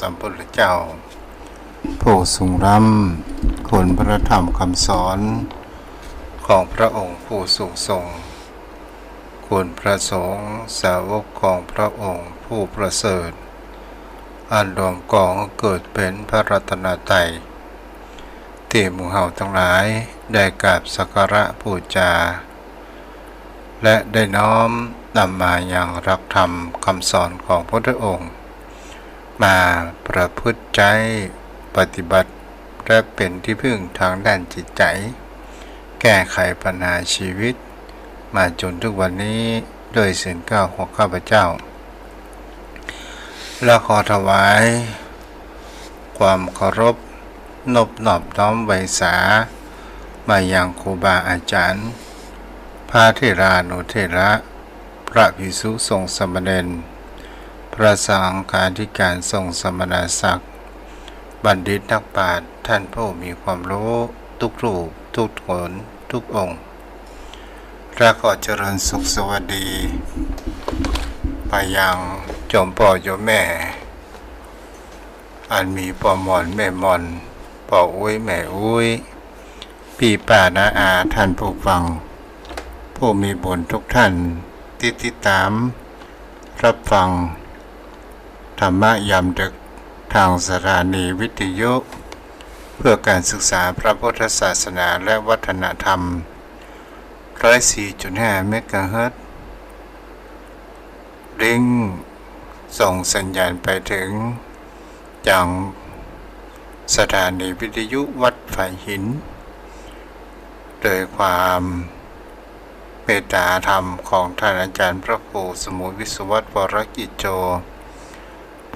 สัมพุทธเจ้าผู้ทรงรำคุณพระธรรมคำสอนของพระองค์ผู้สูงส่งคุณพระสงฆ์สาวกของพระองค์ผู้ประเสริฐอันรวมกองเกิดเป็นพระรัตนตรัยที่หมู่เฮาทั้งหลายได้กราบสักการะบูชาและได้น้อมนำมาอย่างรักธรรมคำสอนของพระองค์มาประพฤติใจปฏิบัติและเป็นที่พึ่งทางด้านจิตใจแก้ไขปัญหาชีวิตมาจนทุกวันนี้โดยศีลเก้าของข้าพเจ้าและขอถวายความเคารพนอบน้อมไว้สามายังครูบาอาจารย์พระเถรานุเถระพระภิกษุสงฆ์สามเณรพระสังฆาธิการทรงสมณศักดิ์บัณฑิตนักปราชญ์ท่านผู้มีความรู้ทุกรูปทุกหนทุกองค์และขอเจริญสุขสวัสดีไปยังโยมพ่อโยมแม่อันมีพ่อหมอนแม่หมอนพ่ออุ้ยแม่อุ้ยพี่ป้าน้าอาท่านผู้ฟังผู้มีบุญทุกท่านที่ติดตามรับฟังธรรมะยามดึกทางสถานีวิทยุเพื่อการศึกษาพระพุทธศาสนาและวัฒนธรรม 104.5 เมกะเฮิรตซ์ลิงส่งสัญญาณไปถึงอย่างสถานีวิทยุวัดไผ่หินโดยความเมตตาธรรมของท่านอาจารย์พระครูสมุวิศวัตรวรกิจโจ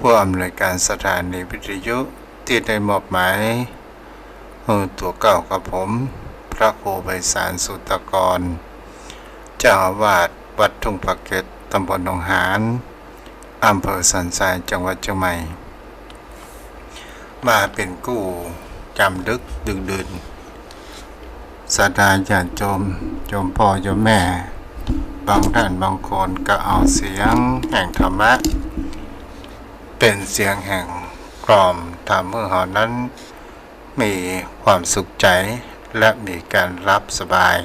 ผู้อำนวยการสถานีวิทยุที่ได้มอบหมายตัวเก่ากับผมพระครูไพศาลสุตกรเจ้าอาวาสวัดทุ่งปากเกร็ดตำบลหนองหานอำเภอสันทรายจังหวัดเชียงใหม่มาเป็นกู้จำดึกดึกดื่นศรัทธาญาติโยมพ่อโยมแม่บางท่านบางคนก็เอาเสียงแห่งธรรมะเป็นเสียงแห่งกล่อมทำให้เรานั้นมีความสุขใจและมีการรับสบาย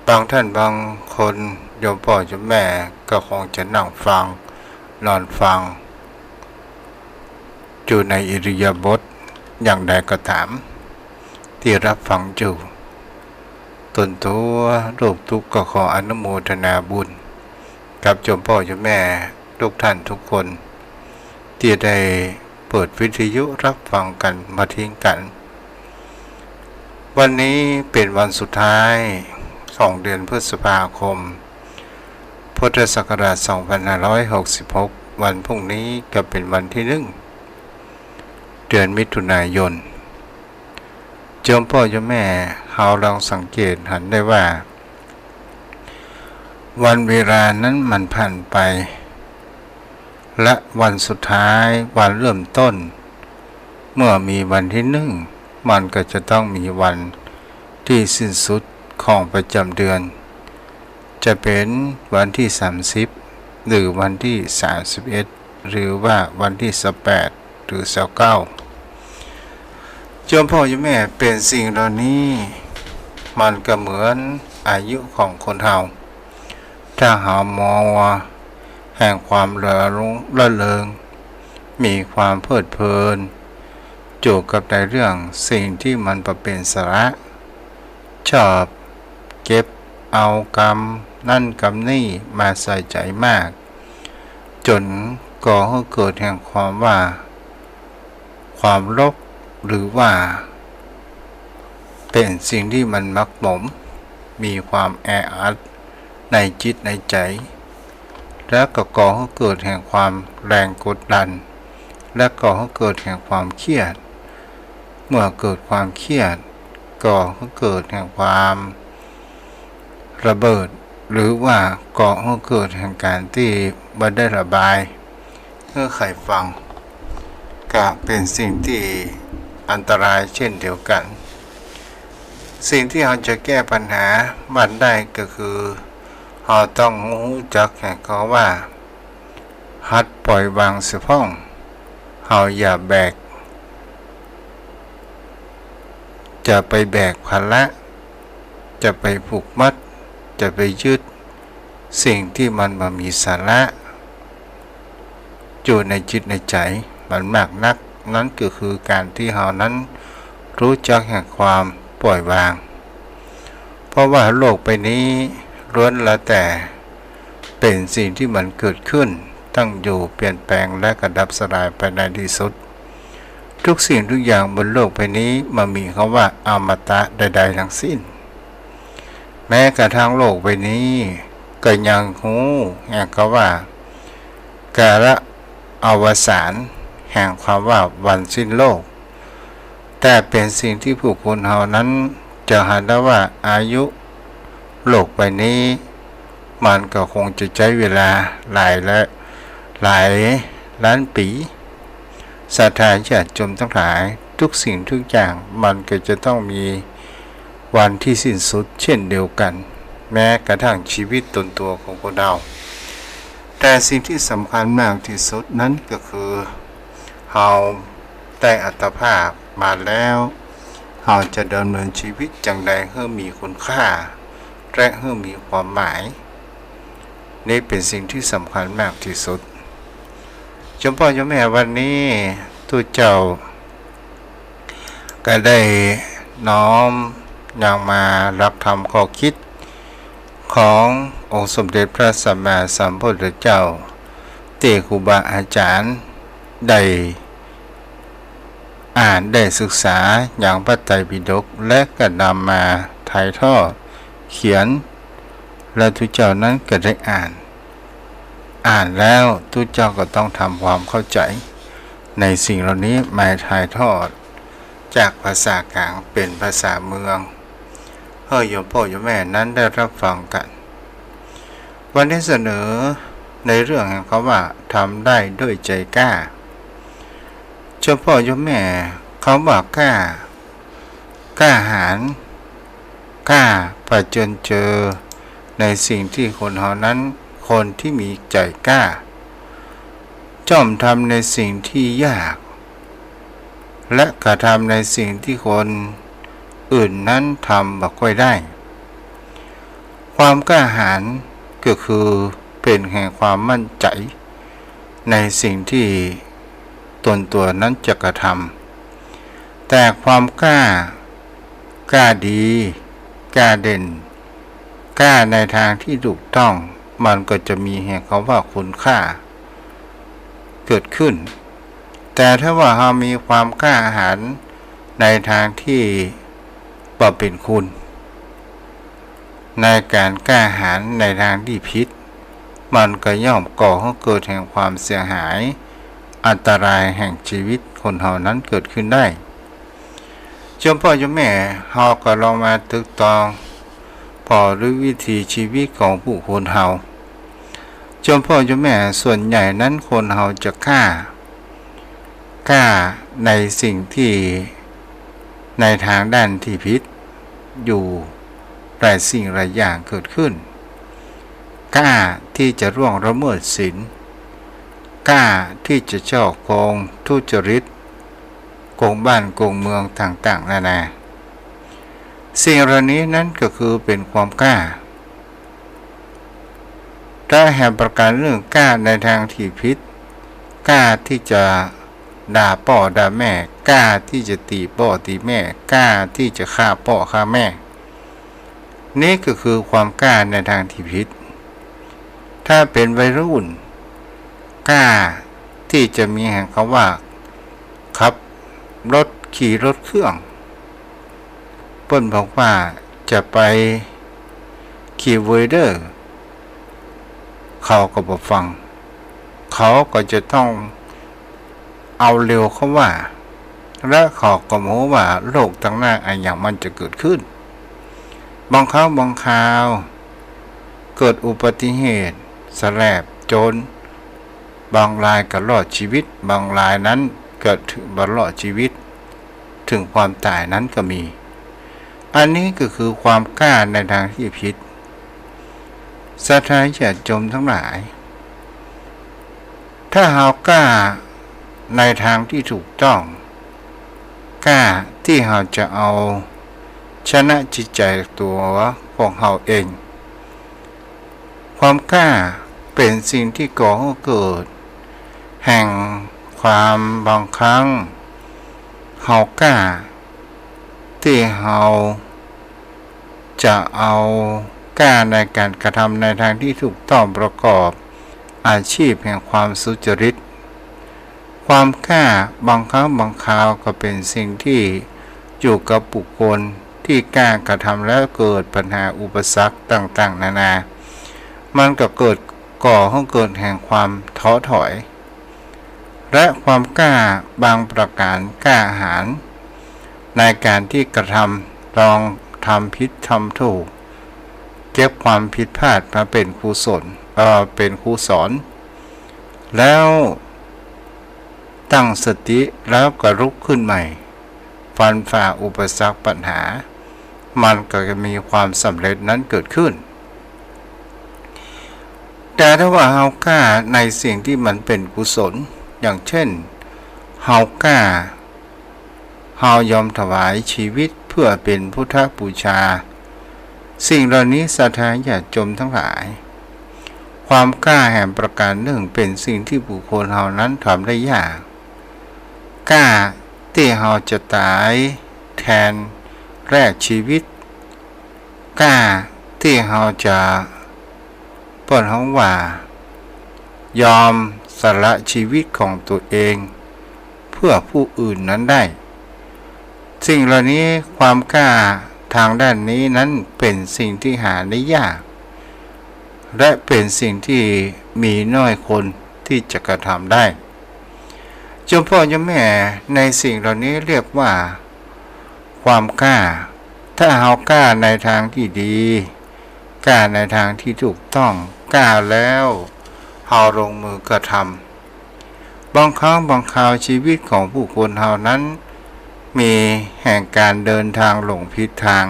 บางท่านบางคนโยมพ่อโยมแม่ก็คงจะนั่งฟังนอนฟังอยู่ในอิริยาบถอย่างใดก็ตามที่รับฟังอยู่ตนตัวโรคทุกข์ก็ขออนุโมทนาบุญกับโยมพ่อโยมแม่ทุกท่านทุกคนที่ได้เปิดวิทยุรับฟังกันมาทิ้งกันวันนี้เป็นวันสุดท้ายของเดือนพฤษภาคมพุทธศักราช 2566 วันพรุ่งนี้ก็เป็นวันที่1 เดือนมิถุนายนโยมพ่อโยมแม่เราลองสังเกตเห็นได้ว่าวันเวลานั้นมันผ่านไปและวันสุดท้ายวันเริ่มต้นเมื่อมีวันที่1มันก็จะต้องมีวันที่สิ้นสุดของประจำเดือนจะเป็นวันที่30หรือวันที่31หรือว่าวันที่18หรือ29โยมพ่อโยมแม่เป็นสิ่งเหล่านี้มันก็เหมือนอายุของคนเฮาถ้าหามองว่าแห่งความระเริงมีความเพลิดเพลินจูบกับในเรื่องสิ่งที่มันประเป็นสาระชอบเก็บเอากรรมนั่นกรรมนี่มาใส่ใจมากจนก่อให้เกิดแห่งความว่าความลบหรือว่าเป็นสิ่งที่มันมักหมมมีความแออัดในจิตในใจและก็ก่อให้เกิดแห่งความแรงกดดันและก่อให้เกิดแห่งความเครียดเมื่อเกิดความเครียดก่อให้เกิดแห่งความระเบิดหรือว่าก่อให้เกิดแห่งการที่ไม่ได้ระบายเมื่อใครฟังก็เป็นสิ่งที่อันตรายเช่นเดียวกันสิ่งที่เราจะแก้ปัญหามันได้ก็คือเราต้องรู้จักแห่งเขาว่าหัดปล่อยวางเสียพ้อง เฮาอย่าแบกจะไปแบกภาระจะไปผูกมัดจะไปยึดสิ่งที่มันมามีสาระอยู่ในจิตในใจมันมากนักนั้นก็คือการที่เฮานั้นรู้จักแห่งความปล่อยวางเพราะว่าโลกใบนี้ล้วนแล้วแต่เป็นสิ่งที่มันเกิดขึ้นตั้งอยู่เปลี่ยนแปลงและกระดับสลายไปในที่สุดทุกสิ่งทุกอย่างบนโลกใบนี้มันมีคำว่าอมตะใดๆทั้งสิ้นแม้กระทั่งโลกใบนี้ก็ยังหูแห่งคำว่ากาลอวสานแห่งความว่าวันสิ้นโลกแต่เป็นสิ่งที่ผู้คนเฮานั้นจะหาได้ว่าอายุโลกใบนี้มันก็คงจะใช้เวลาหลายล้านปีศรัทธาญาติโยมทั้งหลายทุกสิ่งทุกอย่างมันก็จะต้องมีวันที่สิ้นสุดเช่นเดียวกันแม้กระทั่งชีวิตตนตัวของคนเราแต่สิ่งที่สำคัญมากที่สุดนั้นก็คือเฮาได้อัตภาพมาแล้วเฮาจะดำเนินชีวิตจังใดให้มีคุณค่าและให้มีความหมายนี่เป็นสิ่งที่สำคัญมากที่สุดเจ้าพ่อเจ้าแม่วันนี้ทุกเจ้าก็ได้น้อมนำมารับธรรมข้อคิดขององค์สมเด็จพระสัมมาสัมพุทธเจ้าที่ครูบาอาจารย์ได้อ่านได้ศึกษาอย่างพระไตรปิฎกและก็นำมาถ่ายทอดเขียนและทุกเจ้านั้นก็ได้อ่านแล้วทุกเจ้าก็ต้องทำความเข้าใจในสิ่งเหล่านี้มาถ่ายทอดจากภาษากลางเป็นภาษาเมืองให้โยมพ่อโยมแม่นั้นได้รับฟังกันวันนี้เสนอในเรื่องแห่งคำว่าทำได้ด้วยใจกล้าโยมพ่อโยมแม่เขาบอกกล้าหาญกล้าผจญเจอในสิ่งที่คนเฮานั้นคนที่มีใจกล้าจ้อมทำในสิ่งที่ยากและกระทำในสิ่งที่คนอื่นนั้นทำบ่ค่อยได้ความกล้าหาญก็คือเป็นแห่งความมั่นใจในสิ่งที่ตนตัวนั้นจะกระทำแต่ความกล้าดีกล้าเด่นกล้าในทางที่ถูกต้องมันก็จะมีแห่งคำว่าคุณค่าเกิดขึ้นแต่ถ้าว่าเรามีความกล้าหาญในทางที่บ่เป็นคุณในการกล้าหาญในทางที่ผิดมันก็ย่อมก่อให้เกิดแห่งความเสียหายอันตรายแห่งชีวิตคนเฮานั้นเกิดขึ้นได้เจ้าพ่อเจ้าแม่เฮาก็ลองมาตึกตองพอหรือวิธีชีวิตของผู้คนเฮาเจ้าพ่อเจ้าแม่ส่วนใหญ่นั้นคนเฮาจะกล้าในสิ่งที่ในทางด้านที่ผิดอยู่หลายสิ่งหลายอย่างเกิดขึ้นกล้าที่จะร่วงละเมิดศีลกล้าที่จะฉ้อโกงทุจริตโกงบ้านโกงเมืองต่างๆนานาสิ่งเหล่านี้นั้นก็คือเป็นความกล้าถ้าแห่งประการเรื่องกล้าในทางที่ผิดกล้าที่จะด่าพ่อด่าแม่กล้าที่จะตีพ่อตีแม่กล้าที่จะฆ่าพ่อฆ่าแม่นี่ก็คือความกล้าในทางที่ผิดถ้าเป็นวัยรุ่นกล้าที่จะมีแห่งคำว่าขับรถขี่รถเครื่องเปิ้นบอกว่าจะไปขี่เวเดอร์เขาก็บ่ฟังเขาก็จะต้องเอาเร็วเขาว่าและเขาก็โม้ว่าโลกตั้งหน้าอันอย่างมันจะเกิดขึ้นบางครั้งบางคราวเกิดอุบัติเหตุสแลบโจรบางรายก็รอดชีวิตบางรายนั้นเกิดถึงบ่รอดชีวิตถึงความตายนั้นก็มีอันนี้ก็คือความกล้าในทางที่ผิดศรัทธาญาติโยมทั้งหลายถ้าเรากล้า ในทางที่ถูกต้องกล้าที่เราจะเอาชนะจิตใจตัวของเราเองความกล้าเป็นสิ่งที่ก่อให้เกิดแห่งความบางครั้งเรากล้าที่เราจะเอากล้าในการกระทำในทางที่ถูกต้องประกอบอาชีพแห่งความสุจริตความกล้าบางครั้งบางคราวก็เป็นสิ่งที่อยู่กับบุคคลที่กล้ากระทำแล้วเกิดปัญหาอุปสรรคต่างๆนานามันก็ก่อให้เกิดแห่งความท้อถอยและความกล้าบางประการกล้าหาญในการที่กระทำลองทำผิดทำถูกเก็บความผิดพลาดมาเป็นครูสอนแล้วตั้งสติแล้วก็ลุกขึ้นใหม่ฟันฝ่าอุปสรรคปัญหามันก็จะมีความสำเร็จนั้นเกิดขึ้นแต่ถ้าว่าเฮากล้าในสิ่งที่มันเป็นกุศลอย่างเช่นเฮากล้าเฮายอมถวายชีวิตเพื่อเป็นพุทธบูชาสิ่งเหล่านี้ศรัทธาญาติโยมทั้งหลายความกล้าแห่งประการหนึ่งเป็นสิ่งที่บุคคลเฮานั้นทำได้ยากกล้าที่เฮาจะตายแทนแรกชีวิตกล้าที่เฮาจะเปิดห้องว่ายอมสละชีวิตของตัวเองเพื่อผู้อื่นนั้นได้สิ่งเหล่านี้ความกล้าทางด้านนี้นั้นเป็นสิ่งที่หาได้ยากและเป็นสิ่งที่มีน้อยคนที่จะกระทำได้เจ้าพ่อเจ้าแม่ในสิ่งเหล่านี้เรียกว่าความกล้าถ้าเฮากล้าในทางที่ดีกล้าในทางที่ถูกต้องกล้าแล้วเฮาลงมือกระทำบางครั้งบางคราวชีวิตของผู้คนเฮานั้นมีแห่งการเดินทางหลงผิดทาง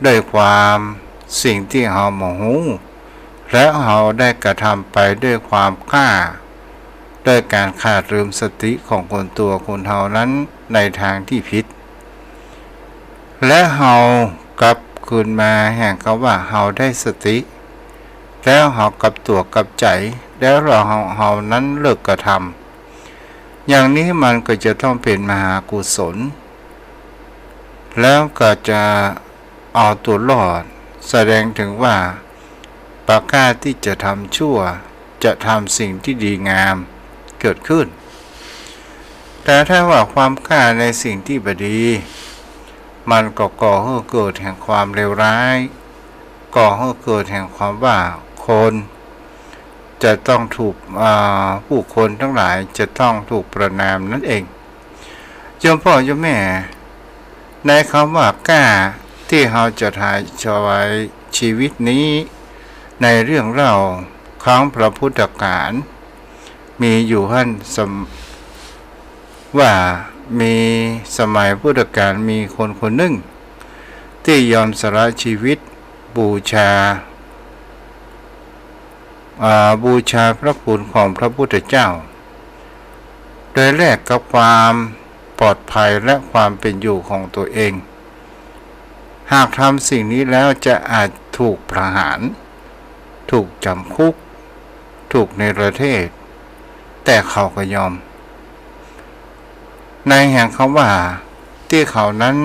ด้วยความสิ่งที่เฮาโมโหและเฮาได้กระทำไปด้วยความกล้าด้วยการขาดลืมสติของคนเฮานั้นในทางที่ผิดและเฮากลับคืนมาแห่งคำว่าเฮาได้สติแล้วเฮากลับตัวกลับใจแล้วเฮานั้นเลิกกระทำอย่างนี้มันก็จะต้องเป็นมหากุศลแล้วก็จะเอาตัวรอดแสดงถึงว่าปากล้าที่จะทำชั่วจะทำสิ่งที่ดีงามเกิดขึ้นแต่ถ้าว่าความกล้าในสิ่งที่บดีมันก็ก่อให้เกิดแห่งความเลวร้ายก่อให้เกิดแห่งความว่าคนจะต้องถูกผู้คนทั้งหลายจะต้องถูกประณามนั่นเองโยมพ่อโยมแม่ในคำว่ากล้าที่เราจะถ่ายถวายชีวิตนี้ในเรื่องเล่าครั้งพระพุทธกาลมีอยู่หั่นว่ามีสมัยพุทธกาลมีคนหนึ่งที่ยอมสละชีวิตบูชาพระคุณของพระพุทธเจ้าโดยแลกกับความปลอดภัยและความเป็นอยู่ของตัวเองหากทำสิ่งนี้แล้วจะอาจถูกประหารถูกจำคุกถูกเนรเทศแต่เขาก็ยอมในแห่งคำว่าที่เขานั้น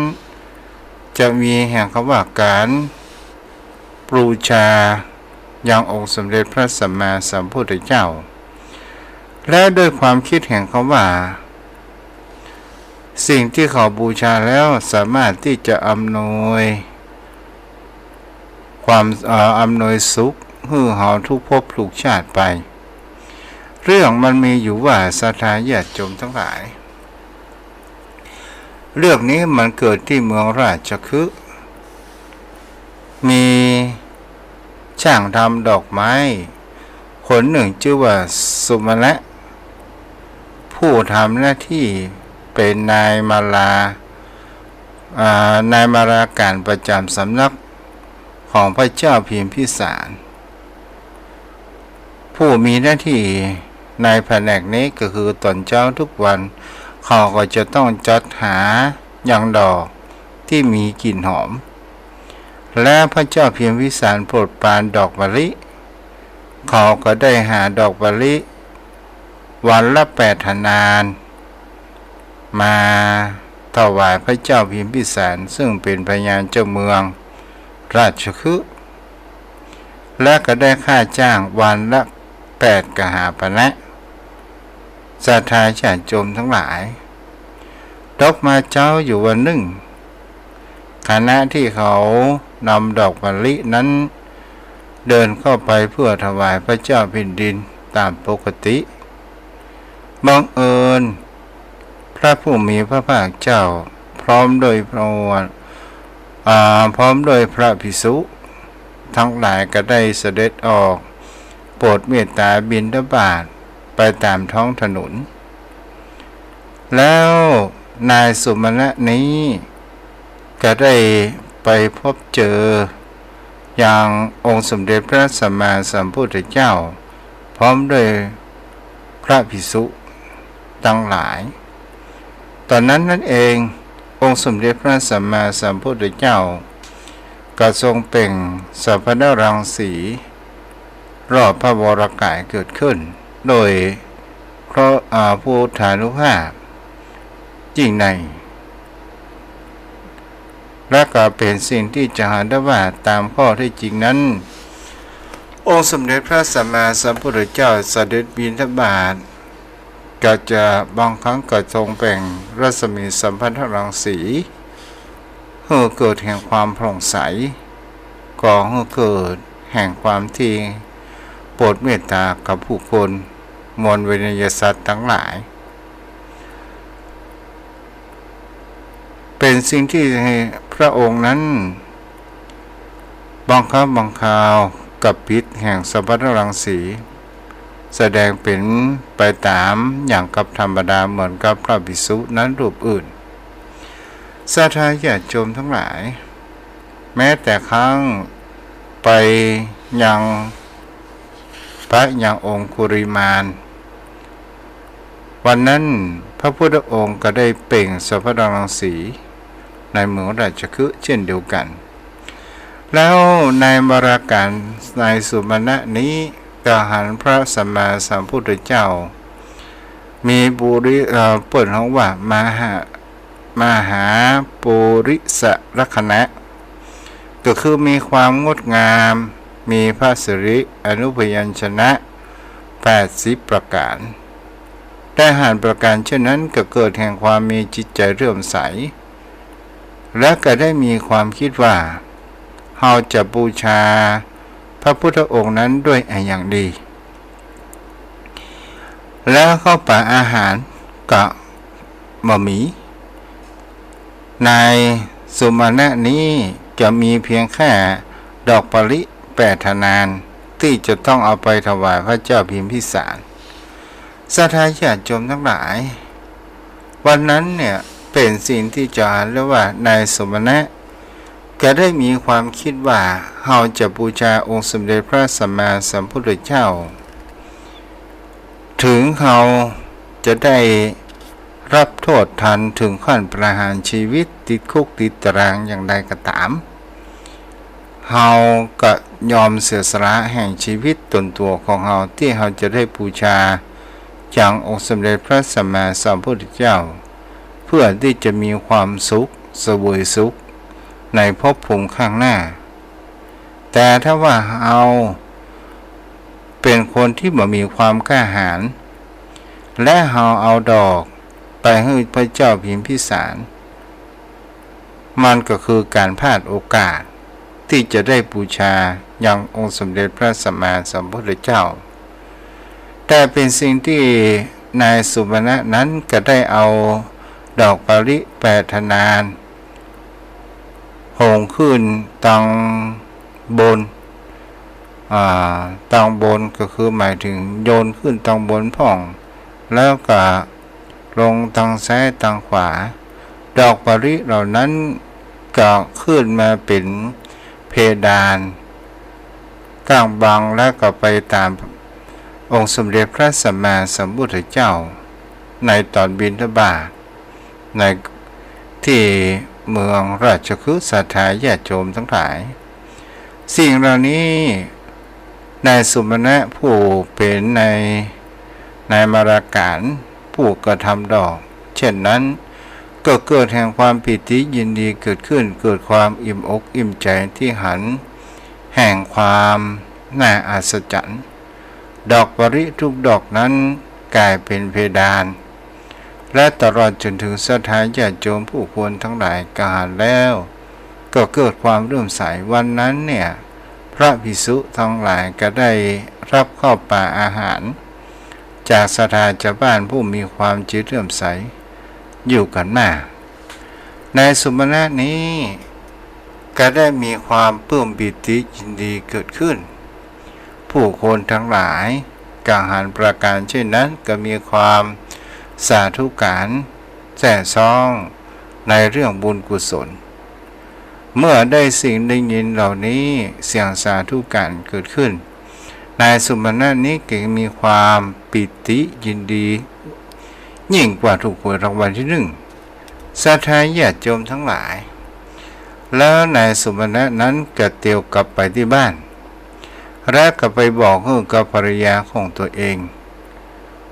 จะมีแห่งคำว่าการบูชายังองค์สมเด็จพระสัมมาสัมพุทธเจ้าและด้วยความคิดแห่งคำว่าสิ่งที่เขาบูชาแล้วสามารถที่จะอำนวยสุขให้เขาทุกภพทุกชาติไปเรื่องมันมีอยู่ว่าศรัทธาญาติโยมทั้งหลายเรื่องนี้มันเกิดที่เมืองราชคฤห์มีช่างทำดอกไม้คนหนึ่งชื่อว่าสุมาณะผู้ทำหน้าที่เป็นนายมาลาการประจำสำนักของพระเจ้าพิมพิสารผู้มีหน้าที่ ในแผนกนี้ก็คือตอนเช้าทุกวันเขาก็จะต้องจัดหาอย่างดอกที่มีกลิ่นหอมและพระเจ้าพิมพิสารโปรดปรานดอกมะลิเขาก็ได้หาดอกมะลิวันละ8 หนานมาถวายพระเจ้าพิมพิสารซึ่งเป็นพญาเจ้าเมืองราชคฤห์และก็ได้ค่าจ้างวันละ8 กหาปณะศรัทธาญาติโยมทั้งหลายดอกมาเจ้าอยู่วันหนึ่งคณะที่เขานำดอกมะลินั้นเดินเข้าไปเพื่อถวายพระเจ้าแผ่นดินตามปกติบังเอิญพระผู้มีพระภาคเจ้าพร้อมโดยพระภิกษุทั้งหลายก็ได้เสด็จออกโปรดเมตตาบิณฑบาตไปตามท้องถนนแล้วนายสุมาณะนี้ก็ได้ไปพบเจออย่างองค์สมเด็จพระสัมมาสัมพุทธเจ้าพร้อมด้วยพระภิกษุทั้งหลายตอนนั้นนั่นเององค์สมเด็จพระสัมมาสัมพุทธเจ้าก็ทรงเปล่งสัพพะรังสีรอบพระวรกายเกิดขึ้นโดยพระพุทธานุภาพยิ่งในและก็เป็นสิ่งที่จะหาได้ว่าตามข้อที่จริงนั้นองค์สมเด็จพระสัมมาสัมพุทธเจ้าเสด็จบิณฑบาตก็จะบางครั้งก็ทรงแบ่งรัศมีสัมพันธรังสีเพื่อเกิดแห่งความผ่องใสก่อให้เกิดแห่งความที่โปรดเมตตากับผู้คนมวลเวนยสัตว์ทั้งหลายเป็นสิ่งที่พระองค์นั้นบางครั้งบางคราวกับพิษแห่งสัมพันธรังสีแสดงเป็นไปตามอย่างกับธรรมดาเหมือนกับพระภิกษุนั้นรูปอื่นศรัทธาญาติโยมทั้งหลายแม้แต่ครั้งไปยังพระยังองคุริมานวันนั้นพระพุทธองค์ก็ได้เปล่งสัพพะรังสีในเมืองราชคฤห์เช่นเดียวกันแล้วในบรากาศนายสุมาณะนี้ก็หันพระสัมมาสัมพุทธเจ้ามีบุริเปิดห้องว่ามหาปุริสลักขณะก็คือมีความงดงามมีพระสิริอนุพยัญชนะ80 ประการได้หารประการเช่นนั้นก็เกิดแห่งความมีจิตใจเลื่อมใสและก็ได้มีความคิดว่าเราจะบูชาพระพุทธองค์นั้นด้วยอย่างดีแล้วเข้าป่าอาหารกับบะหมี่นายสุมาณะนี้จะมีเพียงแค่ดอกมะลิ8 หนานที่จะต้องเอาไปถวายพระเจ้าพิมพิสารศรัทธาญาติโยมทั้งหลายวันนั้นเนี่ยเป็นสิ่งที่จะเรียกว่านายสุมาณะก็ได้มีความคิดว่าเราจะบูชาองค์สมเด็จพระสัมมาสัมพุทธเจ้าถึงเขาจะได้รับโทษทันถึงขั้นประหารชีวิตติดคุกติดตารางอย่างใดก็ตามเราก็ยอมเสียสละแห่งชีวิตตนตัวของเราที่เราจะได้บูชาอย่างองค์สมเด็จพระสัมมาสัมพุทธเจ้าเพื่อที่จะมีความสุขเสวยสุขในภพภูมิข้างหน้าแต่ถ้าว่าเราเป็นคนที่บ่มีความกล้าหาญและเราเอาดอกไปให้พระเจ้าพิมพิสารมันก็คือการพลาดโอกาสที่จะได้บูชาอย่างองค์สมเด็จพระสัมมาสัมพุทธเจ้าแต่เป็นสิ่งที่นายสุมาณะนั้นก็ได้เอาดอกมะลิ8 หนานโหงขึ้นตังบนตังบนก็คือหมายถึงโยนขึ้นตังบนพ่องแล้วก็ลงทางซ้ายทางขวาดอกมะลิเหล่านั้นก็ขึ้นมาเป็นเพดานกลางบังแล้วก็ไปตาม องค์สมเด็จพระสัมมาสัมพุทธเจ้าในตอนบิณฑบาตในที่เมืองราชคฤห์ศรัทธาญาติโยมทั้งหลายสิ่งเหล่านี้นายสุมาณะผู้เป็นนายมาราการผู้กระทำดอกเช่นนั้นก็เกิดแห่งความปิติยินดีเกิดขึ้นเกิดความอิ่มอกอิ่มใจที่หันแห่งความน่าอัศจรรย์ดอกปริทุกดอกนั้นกลายเป็นเพดานและตลอดจนถึงศรัทธาญาติโยมผู้ควรทั้งหลายกาแล้วก็เกิดความเลื่อมใสวันนั้นเนี่ยพระภิกษุทั้งหลายก็ได้รับข้าวปลาอาหารจากศรัทธาชาวบ้านผู้มีความจิตเลื่อมใสอยู่กันมากในสุมาณะนี้ก็ได้มีความปลื้มปิติยินดีเกิดขึ้นผู้คนทั้งหลายกาหารประการเช่นนั้นก็มีความสาธุการแส่ซ้องในเรื่องบุญกุศลเมื่อได้สิ่งได้ยินเหล่านี้เสียงสาธุการเกิดขึ้นนายสุมาณะนี้ก็มีความปิติยินดียิ่งกว่าถูกหวยรางวัลที่หนึ่งศรัทธาญาติโยมทั้งหลายแล้วนายสุมาณะนั้นก็เตียวกลับไปที่บ้านและก็ไปบอกกับภรรยาของตัวเอง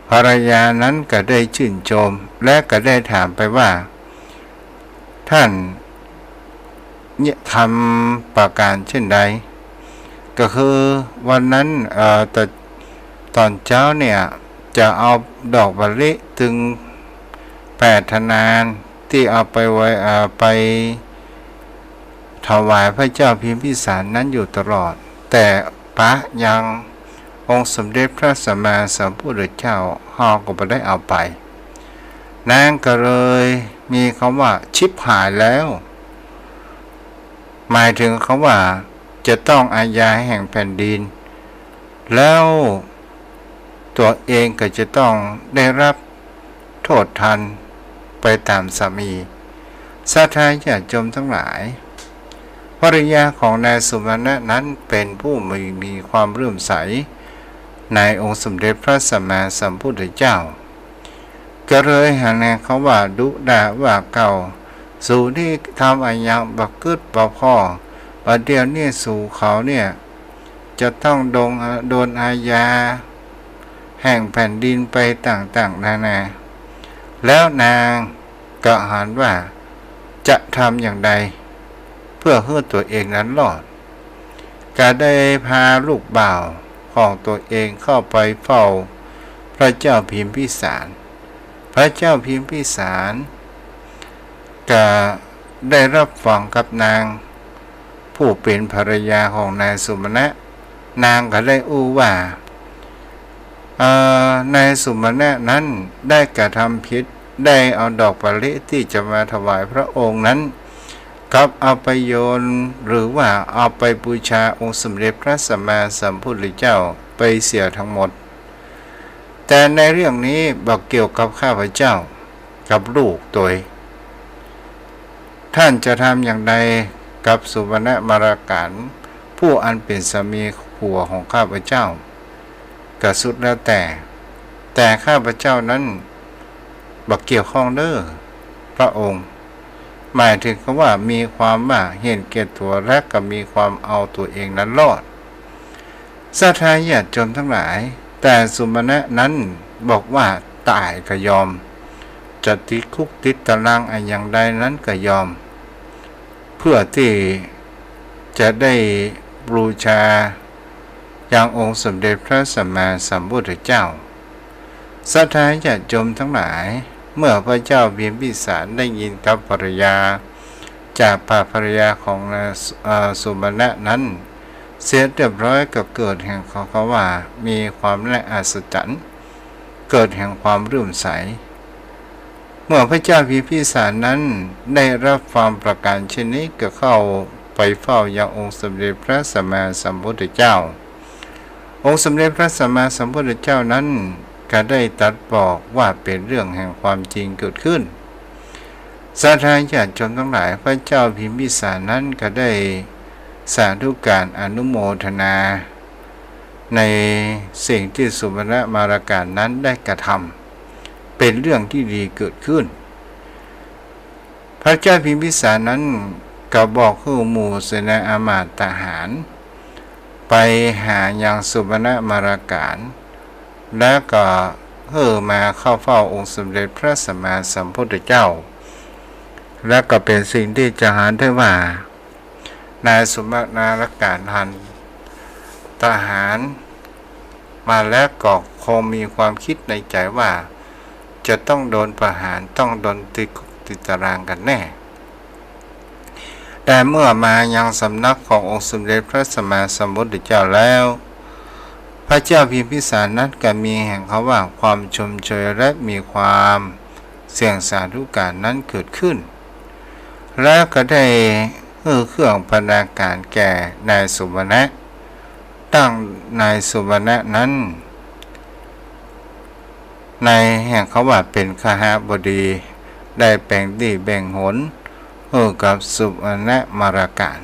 ภรรยานั้นก็ได้ชื่นชมและก็ได้ถามไปว่าท่านทำประการเช่นใดก็คือวันนั้นตอนเช้าเนี่ยจะเอาดอกมะลิถึง8 ธนานที่เอาไปไว้ไปถวายพระเจ้าพิมพิสารนั้นอยู่ตลอดแต่พระยังองค์สมเด็จพระสัมมาสัมพุทธเจ้าห่อก็ไม่ได้เอาไปนางก็เลยมีคำว่าชิบหายแล้วหมายถึงคำว่าจะต้องอาญาแห่งแผ่นดินแล้วตัวเองก็จะต้องได้รับโทษทันไปตามสามีศรัทธาญาติโยมทั้งหลายภรรยาของนายสุมาณะนั้นเป็นผู้มีความเลื่อมใสในองค์สมเด็จพระสัมมาสัมพุทธเจ้าก็เลยหาแนวเขาว่าดุด่าว่าเก่าสู่ที่ทำอาญาบักกึดบ่พ่อประเดี๋ยวนี้สู่เขาเนี่ยจะต้องโดนอาญาแห่งแผ่นดินไปต่างๆนานาแล้วนางก็หันว่าจะทำอย่างใดเพื่อให้ตัวเองนั้นรอดก็ได้พาลูกบ่าวของตัวเองเข้าไปเฝ้าพระเจ้าพิมพิสารพระเจ้าพิมพิสารก็ได้รับฟังกับนางผู้เป็นภรรยาของนายสุมาณะนางก็ได้อู้ว่านายสุมาณะนั้นได้กระทำผิดได้เอาดอกมะลิที่จะมาถวายพระองค์นั้นกับเอาไปโยนหรือว่าเอาไปบูชาองค์สมเด็จพระสัมมาสัมพุทธเจ้าไปเสียทั้งหมดแต่ในเรื่องนี้บอกเกี่ยวกับข้าพเจ้ากับลูกตัวท่านจะทำอย่างไรกับสุวรรณมาราการผู้อันเป็นสามีผัวของข้าพเจ้าก็สุดแล้วแต่ข้าพเจ้านั้นบอกเกี่ยวข้องเด้อพระองค์หมายถึงคำว่ามีความว่าเห็นแก่ตัวและก็มีความเอาตัวเองนั้นรอดศรัทธาญาติโยมทั้งหลายแต่สุมาณะนั้นบอกว่าตายก็ยอมจะติดคุกติดตารางอย่างใดนั้นก็ยอมเพื่อที่จะได้บูชาอย่างองค์สมเด็จพระสัมมาสัมพุทธเจ้าศรัทธาญาติโยมทั้งหลายเมื่อพระเจ้าพิมพิสารได้ยินกับภรรยาจากภรรยาของสุมาณะนั้นเสร็จเรียบร้อยก็เกิดแห่งเขาว่ามีความน่าอัศจรรย์เกิดแห่งความเลื่อมใสเมื่อพระเจ้าพิมพิสารนั้นได้รับความประการเช่นนี้ก็เข้าไปเฝ้ายังองค์สมเด็จพระสัมมาสัมพุทธเจ้าองค์สมเด็จพระสัมมาสัมพุทธเจ้านั้นก็ได้ตรัสบอกว่าเป็นเรื่องแห่งความจริงเกิดขึ้นศรัทธาญาติโยมทั้งหลายพระเจ้าพิมพิสารนั้นก็ได้สาธุการอนุโมทนา ในสิ่งที่สุมาณมารากาศนั้นได้กระทำเป็นเรื่องที่ดีเกิดขึ้นพระเจ้าพิมพิสารนั้นก็บอกให้หมู่เสนาอามาตย์ทหารไปหายังสุมาณมารากาศแล้วก็มาเข้าเฝ้าองค์สมเด็จพระสัมมาสัมพุทธเจ้าและก็เป็นสิ่งที่จะหาได้ว่านายสุมาณมารากาศหันทหารมาแล้วก็คงมีความคิดในใจว่าจะต้องโดนประหารต้องโดนติดคุกติดตารางกันแน่แต่เมื่อมายังสำนักขององค์สมเด็จพระสัมมาสัมพุทธเจ้าแล้วพระเจ้าพิมพิสารนั้นก็มีแห่งเขาว่าความชมเชยและมีความเสี่ยงสาธุการนั้นเกิดขึ้นแล้วก็ได้เครื่องพรรณาการแก่นายสุมาณะตั้งนายสุมาณะนั้นในแห่งเขาว่าเป็นคหบดีได้แบ่งดีแบ่งหนกับสุมาณมารากาศ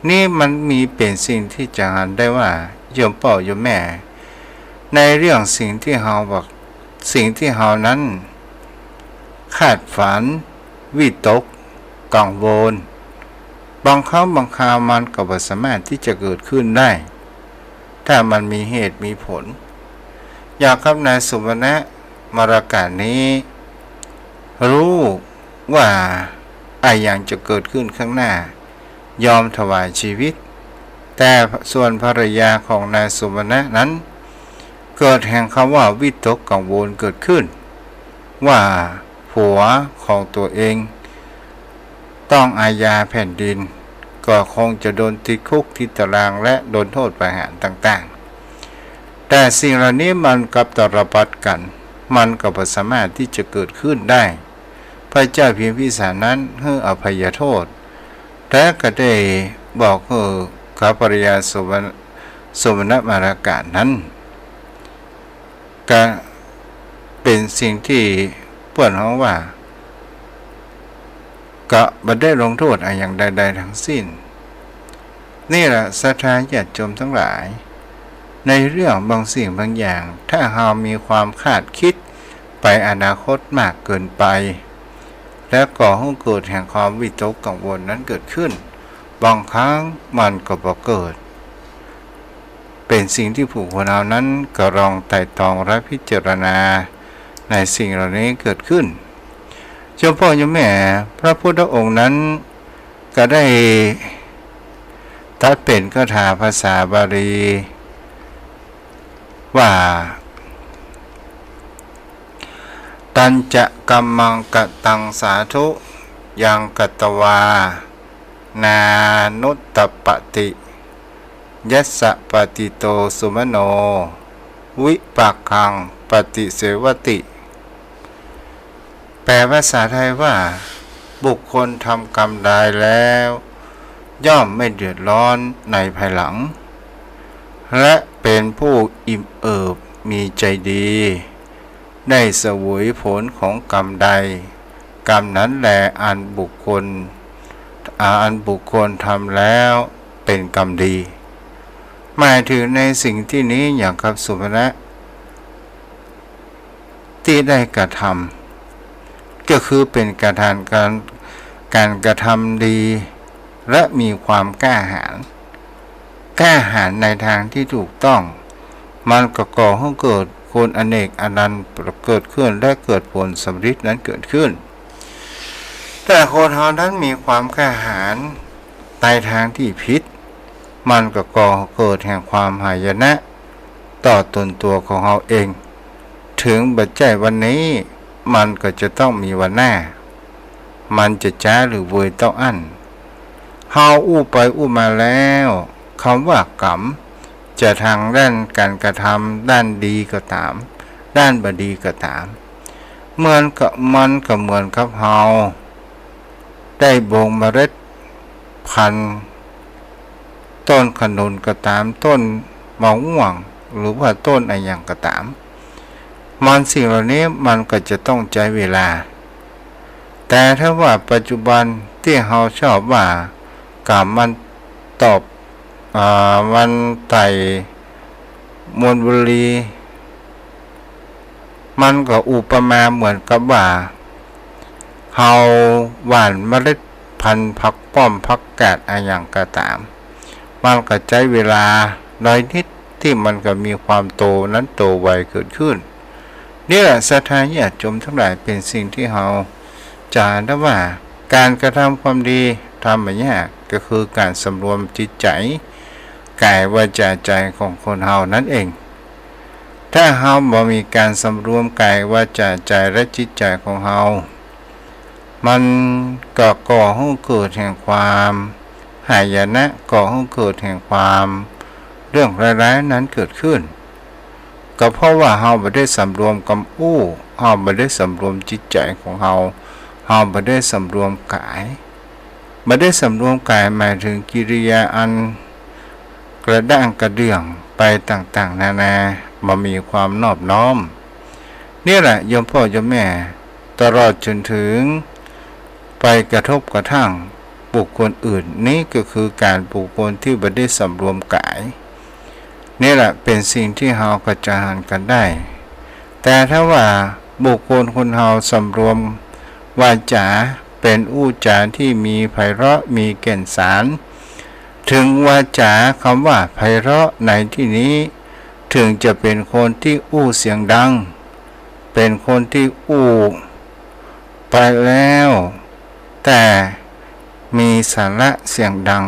นี่มันมีเป็นสิ่งที่จะหันได้ว่าโยมพ่อโยมแม่ในเรื่องสิ่งที่เฮาบอกสิ่งที่เฮานั้นคาดฝันวิตกกังวลบางครั้งบางคราวมันก็บ่สามารถที่จะเกิดขึ้นได้ถ้ามันมีเหตุมีผลอยากครับนายสุมาณมารากาศนี้รู้ว่าอย่างจะเกิดขึ้นข้างหน้ายอมถวายชีวิตแต่ส่วนภรรยาของนายสุมาณะนั้นเกิดแห่งคำว่าวิตกกังวลเกิดขึ้นว่าผัวของตัวเองต้องอาญาแผ่นดินก็คงจะโดนติดคุกติดตารางและโดนโทษประหารต่างๆแต่สิ่งเหล่านี้มันกับตรปัดกันมันก็บ่สามารถที่จะเกิดขึ้นได้พระเจ้าพิมพิสารนั้นให้อภัยโทษแต่ก็ได้บอกข้าภริยาสุมาณมารากาศนั้นก็เป็นสิ่งที่เปิดห้องว่าก็บ่ได้ลงโทษอย่างใดๆทั้งสิ้นนี่แหละศรัทธาญาติโยมทั้งหลายในเรื่องบางสิ่งบางอย่างถ้าเรามีความคาดคิดไปอนาคตมากเกินไปและก่อให้เกิดแห่งความวิตกกังวลนั้นเกิดขึ้นบางครั้งมันก็บ่เกิดเป็นสิ่งที่ผู้คนเรานั้นก็ลองไต่ตองและพิจารณาในสิ่งเหล่านี้เกิดขึ้นเจ้าพ่อเจ้าแม่พระพุทธองค์นั้นก็ได้ตรัสเป็นคาถาภาษาบาลีว่าตัญจะกัมมังกตังสาธุยังกัตตวานานุตตปติยัสสะปฏิโตสุมโนวิปักขังปฏิเสวติแปลภาษาไทยว่าบุคคลทำกรรมใดแล้วย่อมไม่เดือดร้อนในภายหลังและเป็นผู้อิ่มเอิบมีใจดีได้เสวยผลของกรรมใดกรรมนั้นแลอันบุคคลทำแล้วเป็นกรรมดีหมายถึงในสิ่งที่นี้อย่างครับสุมาณะที่ได้กระทำก็คือเป็นการกระทำดีและมีความกล้าหาญในทางที่ถูกต้องมันก็ก่อให้เกิดคนอเนกอนันต์เกิดขึ้นและเกิดผลสำฤทธิ์นั้นเกิดขึ้นแต่คนเรานั้นมีความกล้าหาญในทางที่ผิดมันก็ก่อเกิดแห่งความหายนะต่อตนตัวของเราเองถึงบัดใจวันนี้มันก็จะต้องมีวันหน้ามันจะจ้าหรือเวยต้องอั้นเฮาอู้ไปอู้มาแล้วคำว่ากรรมจะทางด้านการกระทำด้านดีก็ตามด้านบดีก็ตามมันก็เหมือนกับเฮาได้บ่งเมล็ดพันธุ์ต้นขนุนก็ตามต้นมะม่วงหรือว่าต้นอะไรอย่างก็ตามมันสิ่งเหล่านี้มันก็จะต้องใช้เวลาแต่ถ้าว่าปัจจุบันที่เฮาชอบว่ากรรมมันตอบมันไต่ มวลบุรีมันก็อุปมาเหมือนกับว่าเฮาหว่านเมล็ดพันธุ์ผักป้อมผักกาดอะไรอย่างก็ตามมันก็ใช้เวลาน้อยนิดที่มันก็มีความโตนั้นโตไวเกิดขึ้นนี่แหละศรัทธาญาติโยมทั้งหลายเป็นสิ่งที่เฮาจะได้ว่าการกระทำความดีทำแบบนี้ก็คือการสำรวมจิตใจกายวาจาใจของคนเฮานั่นเองถ้าเฮาบ่มีการสำรวมกายวาจาใจและจิตใจของเฮามันก็ก่อให้เกิดแห่งความหายนะก่อให้เกิดแห่งความเรื่องร้ายๆนั้นเกิดขึ้นก็เพราะว่าเฮาบ่ได้สำรวมกำอู้เฮาบ่ได้สำรวมจิตใจของเฮาบ่ได้สำรวมกายบ่ได้สำรวมกายหมายถึงกิริยาอันกระด้างกระเดื่องไปต่างๆนานาบ่มีความนอบน้อมนี่แหละโยมพ่อโยมแม่ตลอดจนถึงไปกระทบกระทั่งบุคคลอื่นนี่ก็คือการบุคคลที่บ่ได้สำรวมกายนี่แหละเป็นสิ่งที่เฮากระจายกันได้แต่ถ้าว่าบุคคลคนเฮาสำรวมวาจาเป็นอู้จาที่มีไพเราะมีแก่นสารถึงวาจาคำว่าไพเราะในที่นี้ถึงจะเป็นคนที่อู้เสียงดังเป็นคนที่อู้ไปแล้วแต่มีสาระเสียงดัง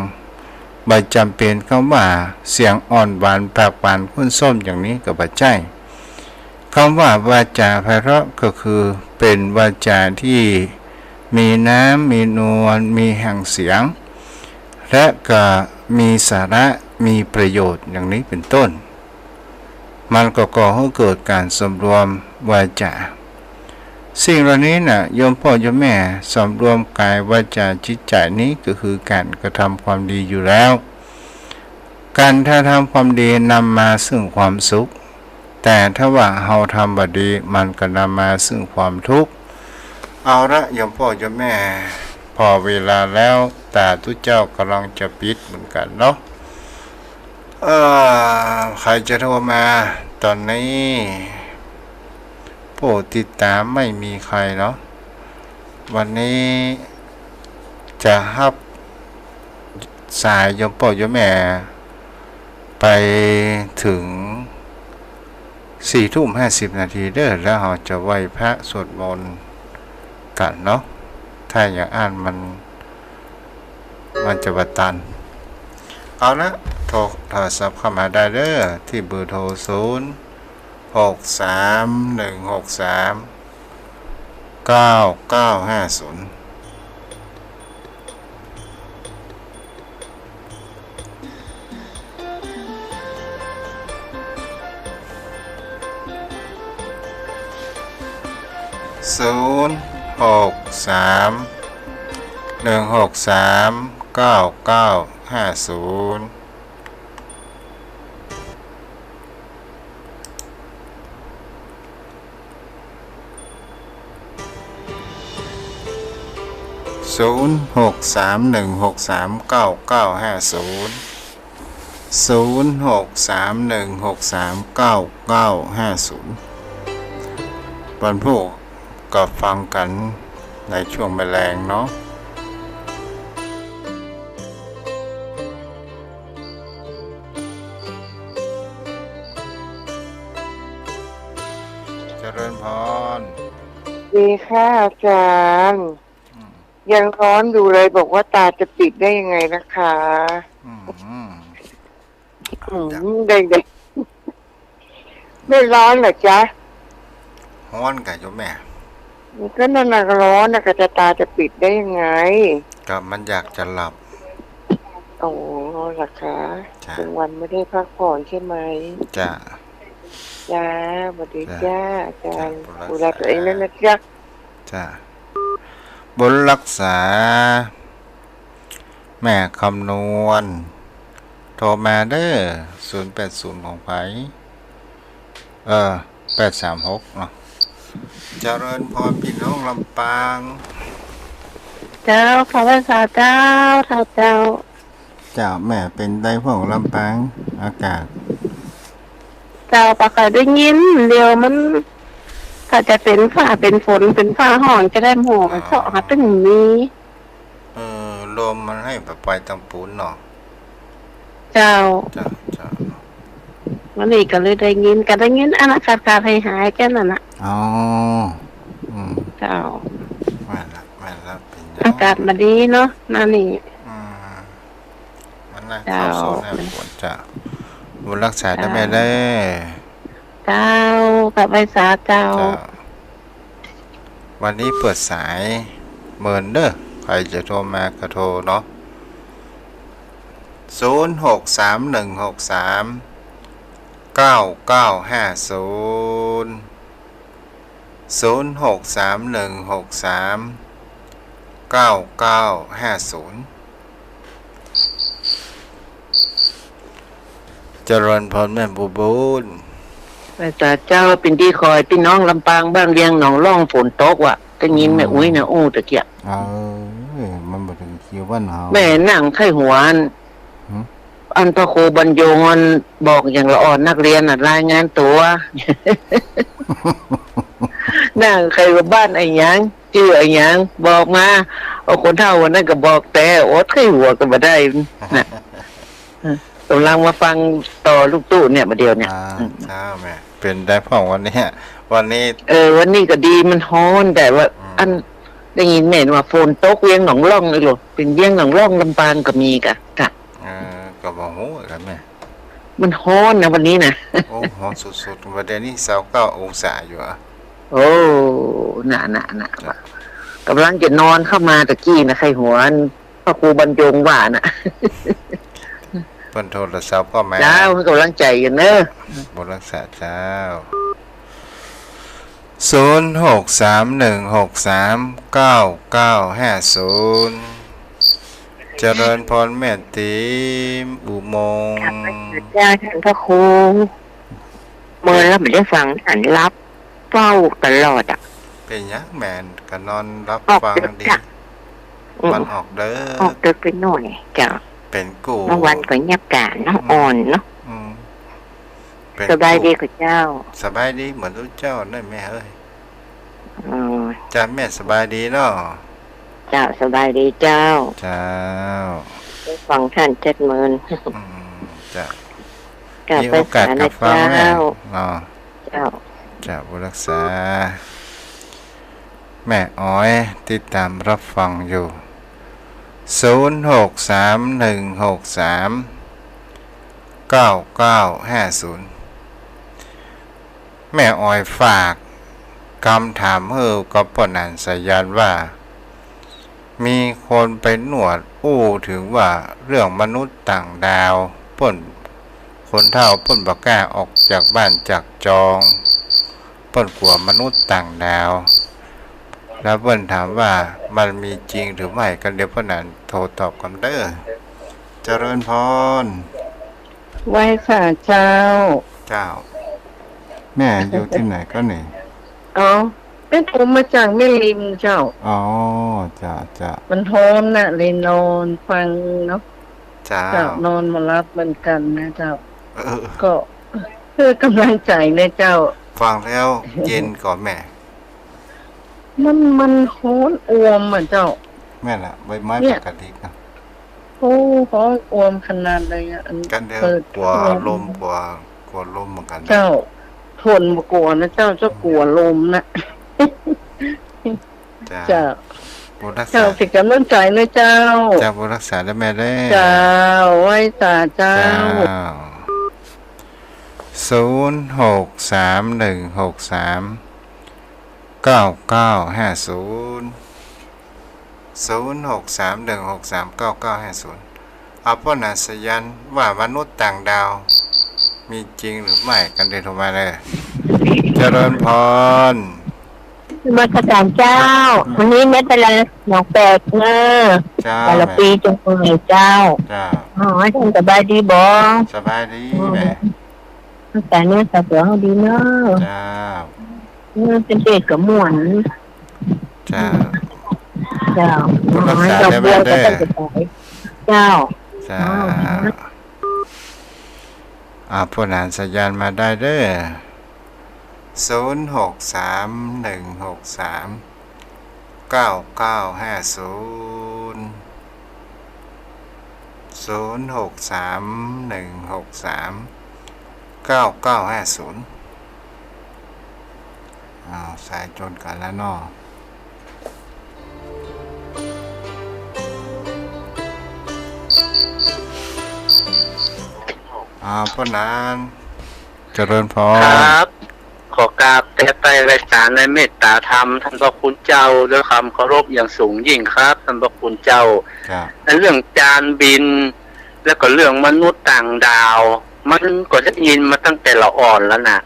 บ่จำเป็นคำว่าเสียงอ่อนหวานแปลกหวานคุ้นส้มอย่างนี้ก็บ่ใช่คำว่าวาจาไพเราะก็คือเป็นวาจาที่มีน้ำมีนวลมีแห่งเสียงและก็มีสาระมีประโยชน์อย่างนี้เป็นต้นมันก็ก่อให้เกิดการสำรวมวาจาสิ่งเหล่านี้น่ะโยมพ่อโยมแม่สำรวมกายวาจาจิตใจนี้ก็คือการกระทำความดีอยู่แล้วการถ้าทำความดีนำมาซึ่งความสุขแต่ถ้าว่าเฮาทำบ่ดีมันก็นำมาซึ่งความทุกข์เอาละโยมพ่อโยมแม่พอเวลาแล้วตาทุกเจ้ากำลังจะปิดเหมือนกันเนาะใครจะโทรมาตอนนี้ผู้ติดตามไม่มีใครเนาะวันนี้จะฮับสายโยมพ่อโยมแม่ไปถึง4:50 นาทีเด้อแล้วเราจะไหว้พระสวดมนต์กันเนาะถ้าอย่างอ่านมันจะบัตันเอาละโทรศัพท์เข้ามาได้เด้อที่เบอร์โทร06316399500631639950วันพรุ่งก็ฟังกันในช่วงแมลงเนาะเจริญพรดีค่ะอาจารย์ยังร้อนอยู่เลยบอกว่าตาจะปิดได้ยังไงนะคะเด็กๆไม่ร้อนเหรอจ๊ะร้อนกับโยมแม่ก็นั่นน่ะร้อนนะก็จะตาจะปิดได้ยังไงก็มันอยากจะหลับโอ้เหรอคะกลางวันไม่ได้พักผ่อนใช่ไหมจ้าสวัสดีจ้าอาจารย์ดูแลตัวเองด้วยนะจ๊ะจ้าบุญรักษาแม่คำนวณโทรมาเด้อ080ของไผ836เนาะเจริญพรพี่น้องลำปางเจ้าขอพระเจ้าท่าเจ้าแม่เป็นได้พวกลำปางอากาศ เจ้าปากกาได้ยินเดียวมันถ้าจะเป็นฝ้าเป็นฝนเป็นฝ้าห้องจะได้หมอกเฉาะหาตึ้งมี ลมมันให้แบบไปตำปูนเนาะ เจ้า จ้าจ้า วันนี้ก็เลยได้ยินอันนั้นขาดหายแค่นั้นน่ะ อ๋อเจ้าไม่ละเป็นยัง อากาศมันดีเนาะนั่นนี่มันน่าเข้าโซนแน่ฝนจ้าบุญรักษาได้ไหมได้ เจ้ากับไปสาเจ้า วันนี้เปิดสายเมินเด้อใครจะโทรมาก็โทรเนาะ0631639950เจริญพรแม่บุญพระเจ้าเป็นที่คอยพี่น้องลำปางบ้านเรียงหนองร่องฝนตกว่ะก็ยินแม่อุ้ยนะอู้ตะเกียบมันบ่ถึงคิวบ้านเฮาแม่นั่งไข้หัวอันพระครูบรรยงอันบอกอย่างละอ่อนนักเรียนรายงานตัว นั่งใครว่าบ้านไอ้ยังชื่อไอ้ยังบอกมาเอาคนเฒ่าวันนั้นก็บอกแต่อดไข้หัวก็บ่ได้น่ะกำลังมาฟังต่อลูกตู้เนี่ยมาเดียวเนี่ยใช่แม่เป็นได้พ่อวันนี้วันนี้ก็ดีมันฮ้อนแต่ว่าอันได้ยินแม่ว่าฝนตกเวียงหนองร่องเลยหรอเป็นเวียงหนองร่องลำปางก็มีกะก็บอกโหกันแม่มันฮ้อนนะวันนี้นะโอ้ฮ้อนสุดๆวันเดี๋ยวนี้29องศาอยู่อ่ะโอ้หนากำลังจะนอนเข้ามาตะกี้นะใครหัวพระครูบรรยงว่าน่ะเพิ่นโทรศัพท์ก็มาเจ้ามันกำลังใจกันเนอะบ่รักษาเจ้า0631639950เจริญพรแม่ติมอุโมงค์เจ้าท่านพระครูเมื่อเราไม่ได้ฟังท่านรับเฝ้าตลอดอ่ะเป็นยังแม่นก็นอนรับฟังดีมันออกดึกไปหน่อยจ้ะเป็นกูเมื่อวันก็เงียบกาน้ำอ่อนเนาะสบายดีกับเจ้าสบายดีเหมือนลูกเจ้าได้แม่เอ้ยจ้าแม่สบายดีเนาะเจ้าสบายดีเจ้าได้ฟังท่าน70,000จ้ามีโอกาสกับฟังแม่จ้าบุรักษาแม่อ้อยติดตามรับฟังอยู่0631639950แม่อ้อยฝากคำถามกับปนันสยันว่ามีคนไปหนวดถึงว่าเรื่องมนุษย์ต่างดาวคนเฒ่าบ่กล้าออกจากบ้านจากจองกลัวมนุษย์ต่างดาวแล้วถามว่ามันมีจริงหรือไม่กันเดี๋ยวปนันโทรตอบกันเด้อเจริญพรไว้ค่ะเจ้าแม่อยู่ที่ไหนก็นี่เป็นผมมาจากแม่ริมเจ้าจ้ามันโทนน่ะเลยนอนฟังเนาะเจ้านอนมารับเหมือนกันนะเจ้าก็เพื่อกำลังใจนะเจ้าฟังแล้วเย็นก่อนแม่มันโหนอวมอ่ะเจ้าแม่ล่ะใบไม้ปกตินะโอ้โหอวมขนาดเลยอ่ะกันเดียวกลัวลมเหมือนกันเจ้าทนบ่กลัวนะเจ้ากลัวลมนะเจ้าสิกำลังใจนะเจ้าบุรักษาได้แม่ได้เจ้าไว้ตาเจ้า0631639950เอาพ่อนันสยันว่ามนุษย์ต่างดาวมีจริงหรือไม่กันเดินโทรมาเลยเจริญพรมาขอเจ้าวันนี้ไม่เป็นไรหนองแปดเนอะแต่ละปีจงเปิดเจ้าให้ท่านสบายดีบ่สบายดีแม่แต่เนื้อสะเสือเขาดีเนอะเนื้อเป็นเด็กกับหมวนเจ้าเจ้าบัวก็ต้องจะไปเจ้า ผู้นานสัญญาณมาได้เด้อ0631639950 0631639950สายจนกันแล้วเนาะผู้นานเจริญพรครับ ขอกราบแต่ไปรายการในเมตตาธรรมท่านพระคุณเจ้าด้วยคำเคารพอย่างสูงยิ่งครับท่านพระคุณเจ้าในเรื่องจานบินแล้วก็เรื่องมนุษย์ต่างดาวมันก็ได้ยินมาตั้งแต่ละอ่อนแล้วนะ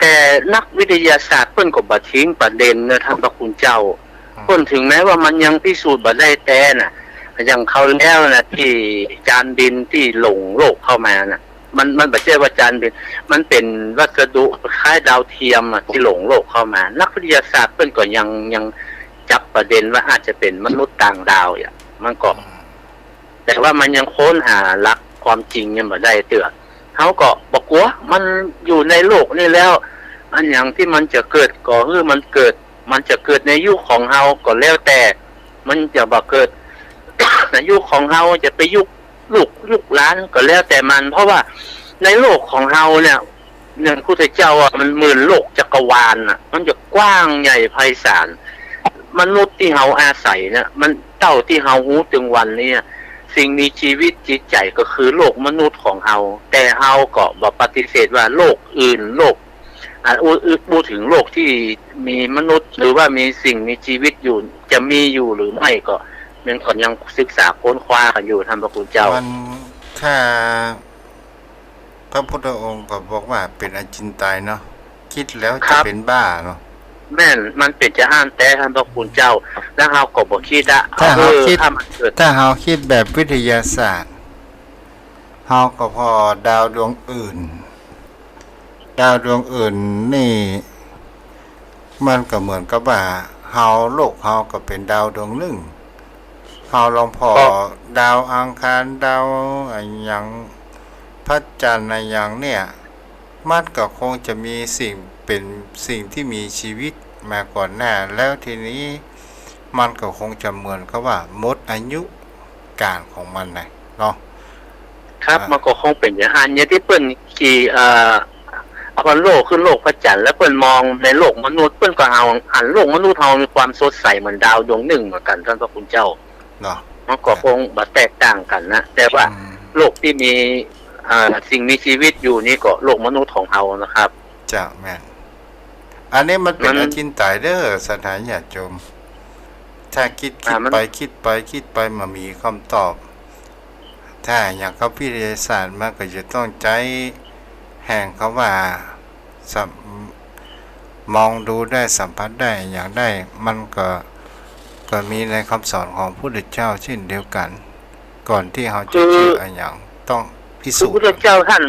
แต่นักวิทยาศาสตร์เพิ่นก็บ่ทิ้งประเด็นนะท่านพระคุณเจ้าเพิ่นถึงแม้ว่ามันยังพิสูจน์บ่ได้แต่น่ะอย่างเขาแล้วนะที่จานบินที่หลงโลกเข้ามาน่ะมันไม่ใช่ว่าจานบินมันเป็นวัสดุคล้ายดาวเทียมที่หลงโลกเข้ามานักวิทยาศาสตร์เพิ่นก็ยังจับประเด็นว่าอาจจะเป็นมนุษย์ต่างดาวอย่างมันก็แต่ว่ามันยังค้นหาหลักความจริงยังบ่ได้เตือนเขาก็บอกว่ามันอยู่ในโลกนี่แล้วอันอย่างที่มันจะเกิดก็คือมันจะเกิดในยุคของเฮาก็แล้วแต่มันจะบ่เกิด ในยุคของเฮาจะไปยุคลูกหลานก็แล้วแต่มันเพราะว่าในโลกของเฮาเนี่ยพระพุทธเจ้ามันเหมือนโลกจักรวาลน่ะมันจะกว้างใหญ่ไพศาลมนุษย์ที่เฮาอาศัยเนี่ยมันเท่าที่เฮารู้ถึงวันนี้สิ่งมีชีวิตจิตใจก็คือโลกมนุษย์ของเฮาแต่เฮาก็บ่ปฏิเสธว่าโลกอื่นโลกพูดถึงโลกที่มีมนุษย์หรือว่ามีสิ่งมีชีวิตอยู่จะมีอยู่หรือไม่ก็มันก็ยังศึกษาค้นคว้ากันอยู่ท่านพระคุณเจ้ามันถ้าพระพุทธองค์ก็บอกว่าเป็นอจินไตยเนาะคิดแล้วจะเป็นบ้าเนาะแม่นมันเป็นจะอ่านแต่ท่านพระคุณเจ้าแล้วเฮาก็บ่คิดถ้าเฮาคิดแบบวิทยาศาสตร์เฮาก็พอดาวดวงอื่นนี่มันก็เหมือนกับว่าเฮาโลกเฮาก็เป็นดาวดวงหนึ่งเฮาลองพอดาวอังคารดาวอย่างพระจันทร์อย่างเนี่ยมันก็คงจะมีเป็นสิ่งที่มีชีวิตมาก่อนหน้าแล้วทีนี้มันก็คงจะเหมือนกับว่าหมดอายุการของมันนะเนาะครับมันก็คงเป็นอย่างนี้ที่เปิ้นขี่เอาโลกขึ้นโลกพระจันทร์แล้วเปิ้นมองในโลกมนุษย์เปิ้นก็เอาหันโลกมนุษย์เฮามีความสดใสเหมือนดาวดวงหนึ่งเหมือนกันท่านพระคุณเจ้าเนาะมันก็คงบ่แตกต่างกันนะแต่ว่าโลกที่มีสิ่งมีชีวิตอยู่นี่ก็โลกมนุษย์ของเฮานะครับจ้ะแม่นอันนี้มันเป็นอจินไตยเด้อสถานญาติโยมถ้าคิดไปมามีคำตอบถ้าอย่างกับวิทยาศาสตร์มันก็จะต้องใจแห่งเขาว่ามองดูได้สัมผัสได้อย่างได้มันก็มีในคำสอนของพระพุทธเจ้าเช่นเดียวกันก่อนที่เขาจะเชื่ออย่างต้องพิสูจน์พระพุทธเจ้าท่าน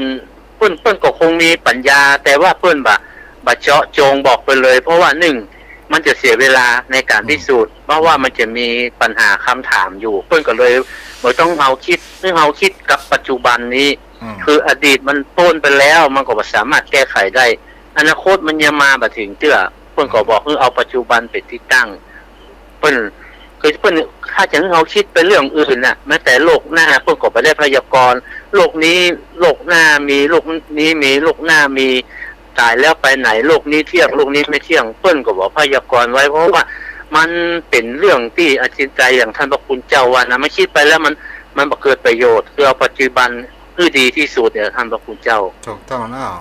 เปิ้นก็คงมีปัญญาแต่ว่าเปิ้นบ่เจาะจงบอกไปเลยเพราะว่า1มันจะเสียเวลาในการพิสูจน์เพราะว่ามันจะมีปัญหาคำถามอยู่เปิ้นก็เลยบ่ต้องเฮาคิดกับปัจจุบันนี้คืออดีตมันพ้นไปแล้วมันก็บ่สามารถแก้ไขได้อนาคตมันยังมาบ่ถึงเตื้อเพิ่นก็บอกเอาปัจจุบันเป็นที่ตั้งเพิ่นถ้าจะให้เฮาคิดไปเรื่องอื่นน่ะแม้แต่โลกหน้าเพิ่นก็บ่ได้พยากรณ์โลกนี้โลกหน้ามีโลกนี้มีโลกหน้ามีตายแล้วไปไหนโลกนี้เที่ยงโลกนี้ไม่เที่ยงเพิ่นก็บ่พยากรณ์ไว้เพราะว่ามันเป็นเรื่องที่อจินไตยอย่างท่านพระคุณเจ้าว่านะไม่คิดไปแล้วมันบ่เกิดประโยชน์คือเอาปัจจุบันคือดีที่สุดเนี่ยท่านพระคุณเจ้าถูกต้องแล้ว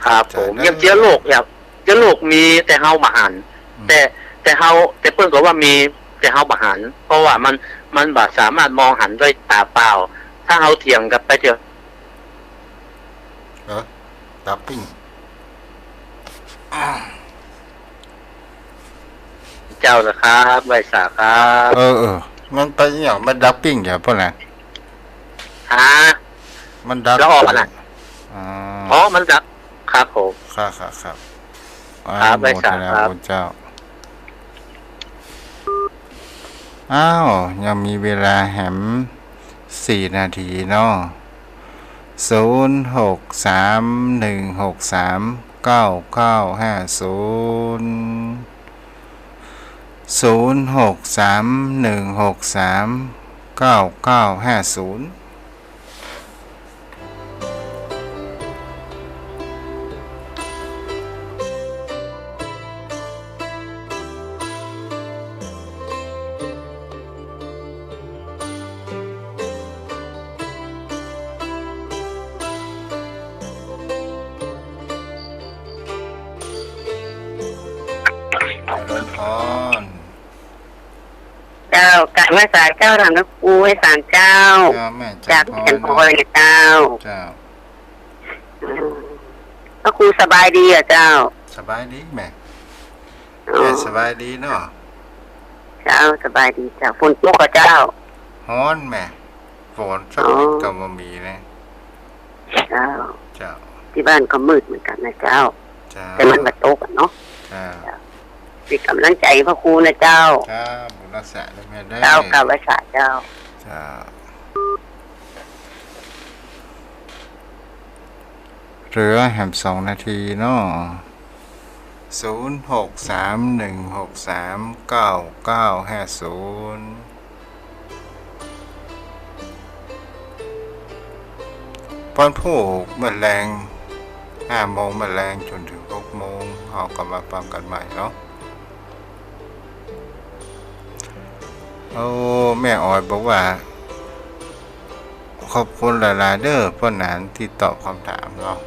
ครับผมยังเจอโลกแบบเจอโลกมีแต่เฮาบ่หันแต่เฮาแต่เพิ่นก็ว่ามีแต่เฮาบ่หันเพราะว่ามันบ่สามารถมองหันด้วยตาเปล่าถ้าเฮาเถียงกับไปเถอะดับปิ้งเจ้านะครับไวสาครับมันไปอย่างมันดับปิ้งอย่างพวกนั้นมันดับแล้วออกน่ะมันดับครับผมครับครับไวสาครับเจ้ายังมีเวลาแหม4 นาทีเนาะ 0631639950เจ้ากะมาสาเจ้าทำน้ำปูให้ศาลเจ้าจากเห็นพอเลยเจ้าพระครูสบายดีอ่ะเจ้าสบายดีแม่สบายดีเนาะเจ้าสบายดีเจ้าฝนตกกับเจ้าฮ้อนแม่ฝนสักก็บ่มีนะเจ้าที่บ้านก็มืดเหมือนกันนะเจ้าแต่มันมาตกเนาะเป็นกำลังใจพระครูนะเจ้าบุญรักษาได้แม่ได้เจ้ากาวัสาเจ้าเหลือแหม2 นาทีเนาะ0631639950ป้อนผู้เมื่อแรง5 โมงมาแรงจนถึง6 โมงเอากลับมาฟังกันใหม่เนาะแม่ออยบอกว่าขอบคุณหลายๆเด้อพ่อหนานที่ตอบคำถามเนาะ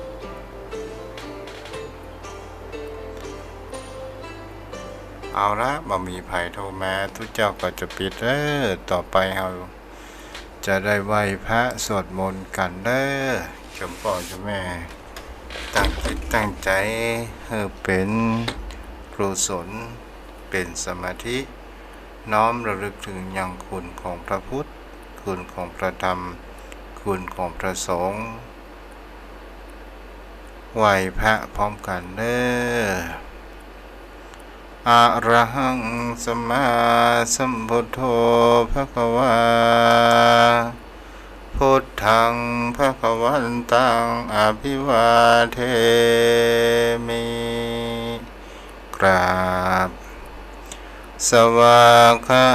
เอาละบ่มีภัยโทรมาทุกเจ้าก็จะปิดเด้อต่อไปเราจะได้ไหว้พระสวดมนต์กันเด้อเจ้าพ่อเจ้าแม่ตั้งจิตตั้งใจให้เป็นกุศลเป็นสมาธิน้อมระลึกถึงยังคุณของพระพุทธคุณของพระธรรมคุณของพระสงฆ์ไหว้พระพร้อมกันเด้ออะระหังสัมมาสัมพุทโธภควาพุทธังภควันตังอภิวาเทมิกราบสวากขา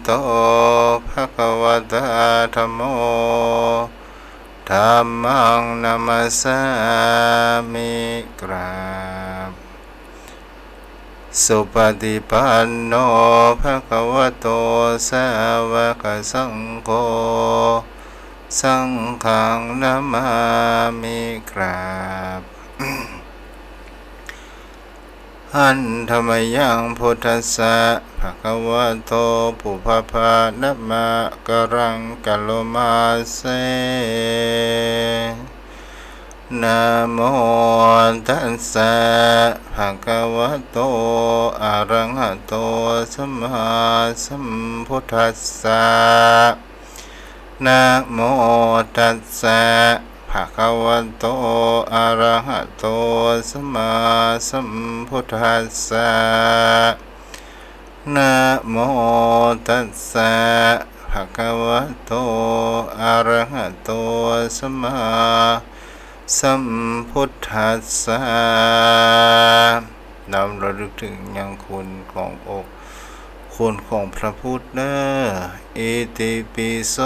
โตภควตาธัมโมธัมมังนัมสสามิกราบสุปฏิปันโนภควโตสาวกสังโฆสังฆังนะมามิกราบหันธรรมยังพุทธัสสะภะคะวะโตปุพพะนะมะกะรังกะโลมาเสนะโมตัสสะภะคะวะโตอะระหะโตสัมมาสัมพุทธัสสะนะโมตัสสะภะคะวะโตอะระหะโตสัมมาสัมพุทธัสสะนะโมตัสสะภะคะวะโตอะระหะโตสัมมาสัมพุทธัสสะนำระลึกถึงยังคุณขององค์คุณของพระพุทธเด้ออิติปิโส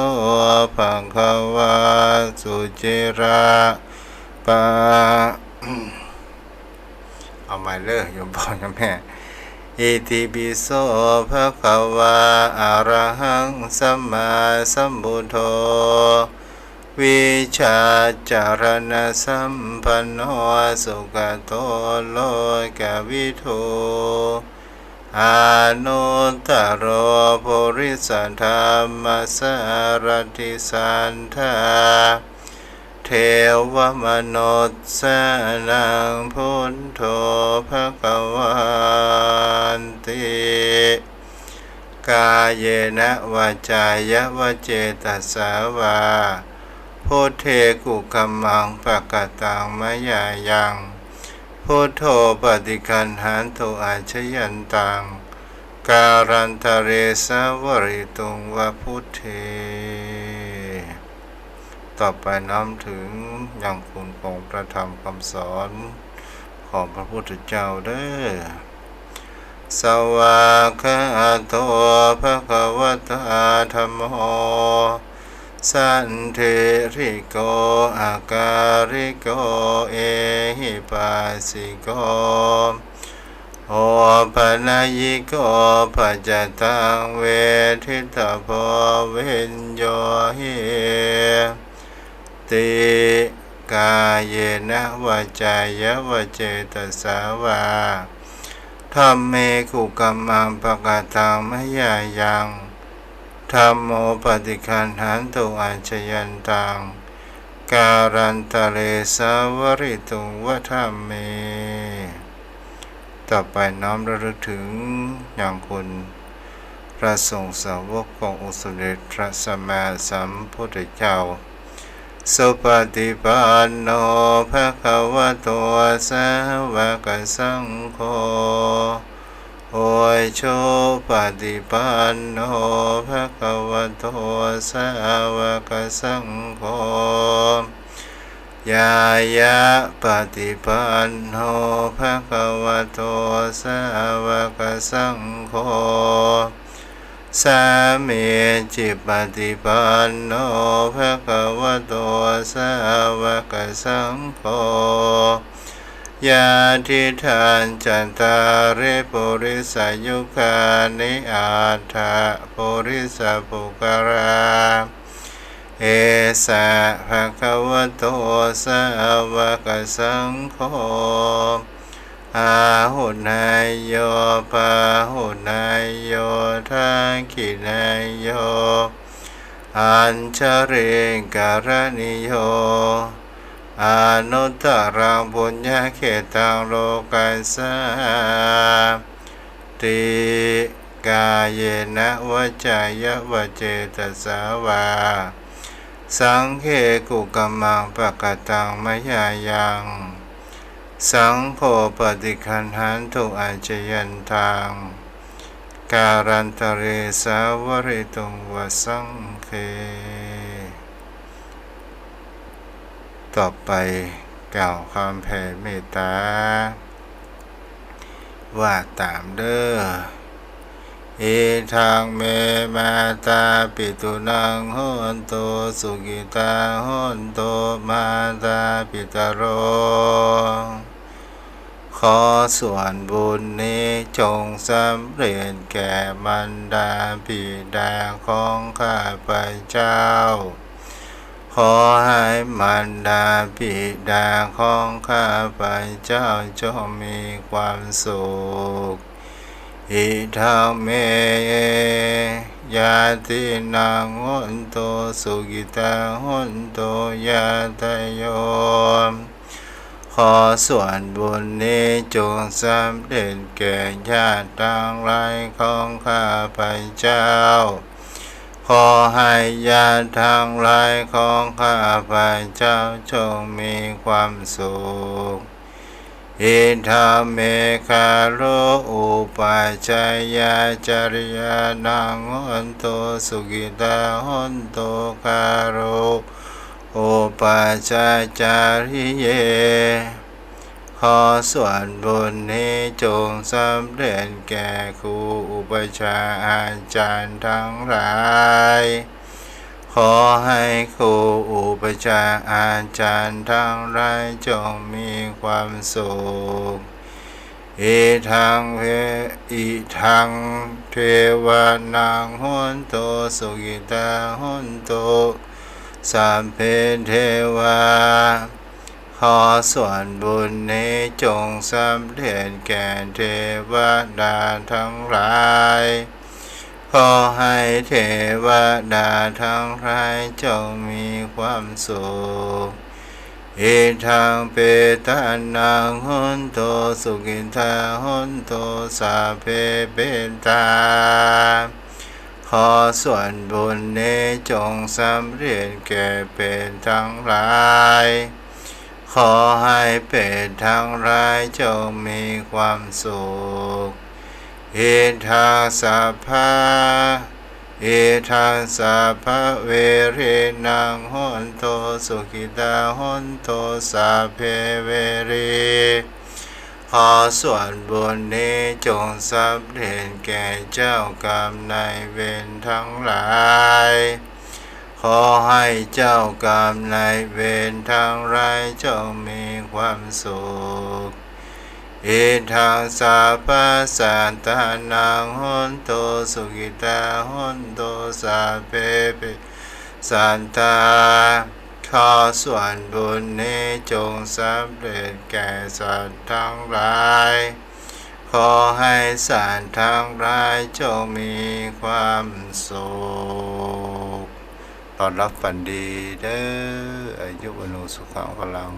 ภะคะวะสุเจระปะเอามาเลยโยมพ่อโยมแม่อิติปิโสภะคะวะอะระหังสัมมาสัมพุทโธวิชาจารณะสัมปันโนสุขโตโลกวิทูอานุตตโรปุริสธรรมสารติสันทาเทวมนุษย์สนังพุทโธภวันติกายเยนะวาจายวเจตสาวาพุทเทกุกัมมังปะกตังมะยายังพุทโธปฏิคันหันโตอาชยันตังการันตเรสวริตุงวะพุทเท ต่อไปน้อมถึงยังคุณของพระธรรมคำสอนของพระพุทธเจ้าเด้อสวากขาโตภะคะวะตาธัมโมสันเทริโกอาการิโกเอหิปัสสิโกโอปนัยยิโกปัจจตังเวทิตาภเวนโยหิติกายเยนะวาจายวเจตสาวาธัมเมกุกัมมังปะกะตังมะยายังธัมโมปฏิคันหันตุอัญชยันตังการันตะเลสาวริตุวะธัมเมต่อไปน้อมระลึกถึงอย่างคุณพระสงฆ์สาวกขององค์สมเด็จพระสัมมาสัมพุทธเจ้าสุปฏิปันโนภะคะวะโตสาวกสังโฆโอยโชปฏิปันโนภะคะวะโตสาวกสังโฆยายะปฏิปันโนภะคะวะโตสาวกสังโฆสามีจิปฏิปันโนภะคะวะโตสาวกสังโฆญาติทานจันตาริปุริสายุคานิอาถาปุริสปุกราเอสะภะคะวะโตสาวกสังโฆอาหุนายโยปาหุนายโยทักขินายโยอัญชเรการณิโยอนุตตรังปุญญเขตังโลกัสสะติกายเยนะวจายวเจตสาวาสังฆกุกัมมังปะกะตังมะยายังสังโฆปฏิคันหันตุอัญชยันตังการันตะเรสาวริตุงวสังเคต่อไปกล่าวคำแผ่เมตตาว่าตามเด้อเอทังเมมาตาปิตุนังโหนโตสุกิตาโหนโตมาตาปิตโรขอส่วนบุญนี้จงสำเร็จแก่บรรดาบิดาของข้าพเจ้าขอให้บรรดาบิดาของข้าพเจ้าจงมีความสุขอิทังเมยาตินังโหนโตสุกิตาโหนโตยาตโยขอส่วนบุญนี้จงสำเร็จแก่ญาติทั้งหลายของข้าพเจ้าขอให้ญาติทั้งหลายของข้าพเจ้าจงมีความสุขอิทัมเมคาโลอุปัชฌายาจาริยานังโหนโตสุกิตาโหนโตคาโรอุปัชฌาจาริเยขอส่วนบุญนี้จงสำเร็จแก่ครูอุปัชฌาย์อาจารย์ทั้งหลายขอให้ครูอุปัชฌาย์อาจารย์ทั้งหลายจงมีความสุขอิทังเทวานังโหนโตสุกิตาโหนโตสัพเพเทวาขอส่วนบุญนี้จงสำเร็จแก่เทวดาทั้งหลายขอให้เทวดาทั้งหลายจงมีความสุขอิทังเปตานังโหนโตสุกิตาโหนโตสัพเพเปตาขอส่วนบุญนี้จงสำเร็จแก่เป็นทั้งหลายขอให้เป็นทั้งหลายจงมีความสุขอิทังสัพพะ อิทังสัพพะเวเรนังโหนโตสุขิตาโหนโตสัพเพเวเรขอส่วนบุญนี้จงสำเร็จแก่เจ้ากรรมนายเวรทั้งหลายขอให้เจ้ากรรมนายเวรทั้งหลายจงมีความสุขอิทังสัพพะสัตตานังโหนโตสุขิตาโหนโตสัพเพปิสัตตาขอส่วนบุญนี้จงสำเร็จแก่สัตว์ทั้งหลายขอให้สัตว์ทั้งหลายจงมีความสุขตอนรับฝันดีเด้ออายุวโนสุขังพลัง